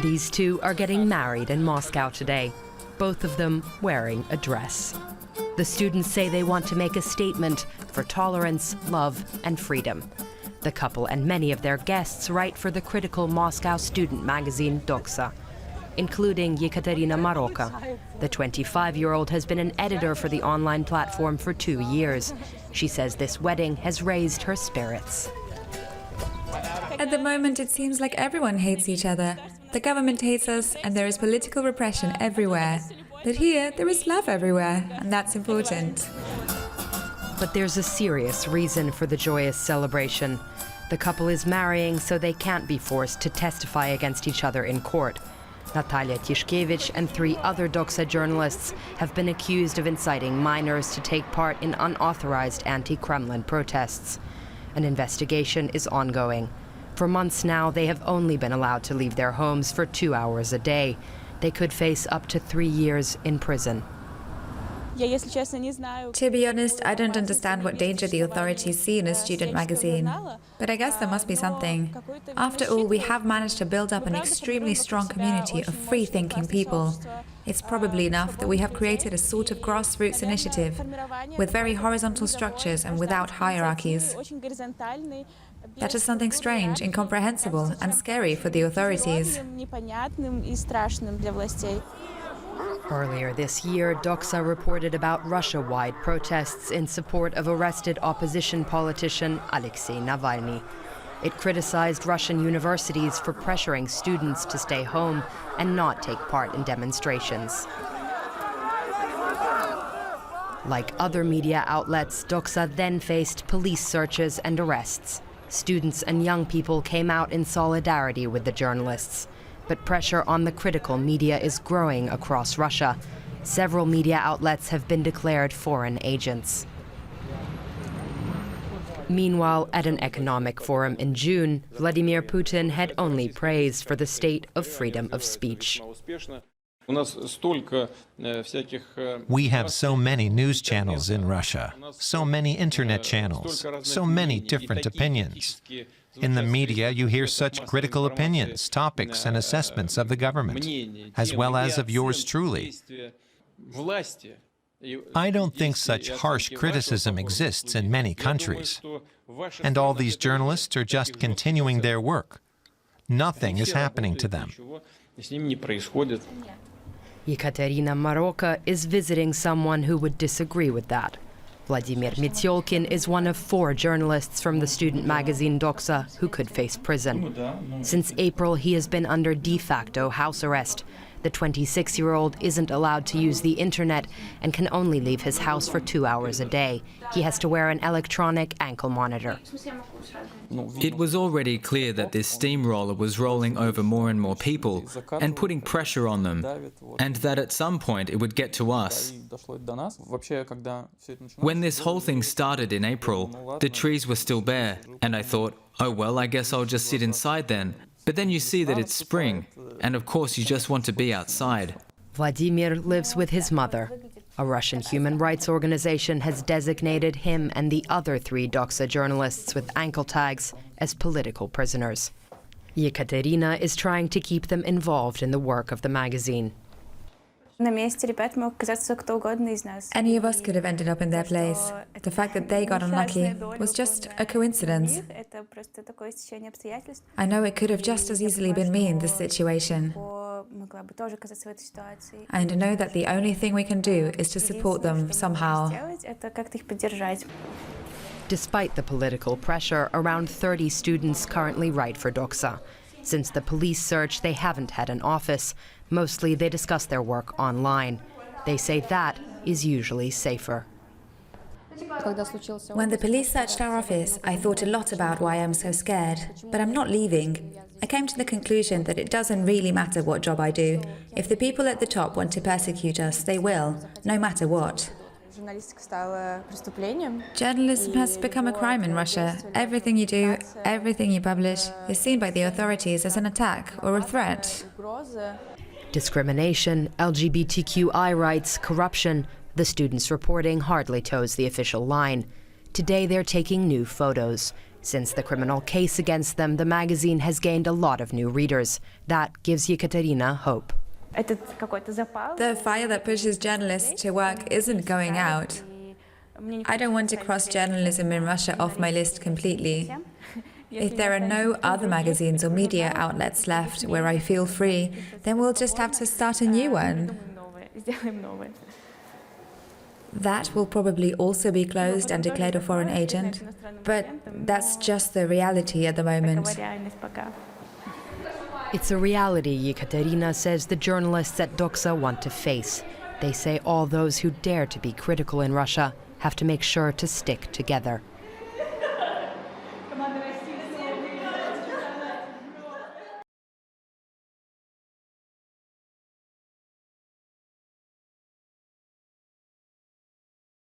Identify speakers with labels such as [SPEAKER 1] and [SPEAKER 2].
[SPEAKER 1] These two are getting married in Moscow today, both of them wearing a dress. The students say they want to make a statement for tolerance, love, and freedom. The couple and many of their guests write for the critical Moscow student magazine Doxa, including EKATERINA MOROKO. The 25-year-old has been an editor for the online platform for 2 years. She says this wedding has raised her spirits.
[SPEAKER 2] At the moment, it seems like everyone hates each other. The government hates us, and there is political repression everywhere. But here, there is love everywhere, and that's important.
[SPEAKER 1] But there's a serious reason for the joyous celebration. The couple is marrying so they can't be forced to testify against each other in court. Natalia Tishkevich and 3 other Doxa journalists have been accused of inciting minors to take part in unauthorized anti-Kremlin protests. An investigation is ongoing. For months now, they have only been allowed to leave their homes for 2 hours a day. They could face up to 3 years in prison.
[SPEAKER 2] To be honest, I don't understand what danger the authorities see in a student magazine. But I guess there must be something. After all, we have managed to build up an extremely strong community of free-thinking people. It's probably enough that we have created a sort of grassroots initiative, with very horizontal structures and without hierarchies. That is something strange, incomprehensible, and scary for the authorities.
[SPEAKER 1] Earlier this year, Doxa reported about Russia-wide protests in support of arrested opposition politician Alexei Navalny. It criticized Russian universities for pressuring students to stay home and not take part in demonstrations. Like other media outlets, Doxa then faced police searches and arrests. Students and young people came out in solidarity with the journalists. But pressure on the critical media is growing across Russia. Several media outlets have been declared foreign agents. Meanwhile, at an economic forum in June, Vladimir Putin had only praise for the state of freedom of speech.
[SPEAKER 3] We have so many news channels in Russia, so many internet channels, so many different opinions. In the media, you hear such critical opinions, topics, and assessments of the government, as well as of yours truly. I don't think such harsh criticism exists in many countries. And all these journalists are just continuing their work. Nothing is happening to them.
[SPEAKER 1] EKATERINA MOROKO is visiting someone who would disagree with that. Vladimir METYOLKIN is one of 4 journalists from the student magazine Doxa who could face prison. Since April, he has been under de facto house arrest. The 26-year-old isn't allowed to use the internet and can only leave his house for 2 hours a day. He has to wear an electronic ankle monitor.
[SPEAKER 4] It was already clear that this steamroller was rolling over more and more people and putting pressure on them, and that at some point it would get to us. When this whole thing started in April, the trees were still bare, and I thought, oh well, I guess I'll just sit inside then. But then you see that it's spring, and of course you just want to be outside.
[SPEAKER 1] Vladimir lives with his mother. A Russian human rights organization has designated him and the other 3 Doxa journalists with ankle tags as political prisoners. EKATERINA is trying to keep them involved in the work of the magazine.
[SPEAKER 2] Any of us could have ended up in their place. The fact that they got unlucky was just a coincidence. I know it could have just as easily been me in this situation. And I know that the only thing we can do is to support them somehow.
[SPEAKER 1] Despite the political pressure, around 30 students currently write for Doxa. Since the police search, they haven't had an office. Mostly, they discuss their work online. They say that is usually safer.
[SPEAKER 2] When the police searched our office, I thought a lot about why I'm so scared. But I'm not leaving. I came to the conclusion that it doesn't really matter what job I do. If the people at the top want to persecute us, they will, no matter what. Journalism has become a crime in Russia. Everything you do, everything you publish, is seen by the authorities as an attack or a threat.
[SPEAKER 1] Discrimination, LGBTQI rights, corruption. The students' reporting hardly toes the official line. Today they're taking new photos. Since the criminal case against them, the magazine has gained a lot of new readers. That gives Ekaterina hope.
[SPEAKER 2] The fire that pushes journalists to work isn't going out. I don't want to cross journalism in Russia off my list completely. If there are no other magazines or media outlets left where I feel free, then we'll just have to start a new one. That will probably also be closed and declared a foreign agent, but that's just the reality at the moment.
[SPEAKER 1] It's a reality Ekaterina says the journalists at Doxa want to face. They say all those who dare to be critical in Russia have to make sure to stick together.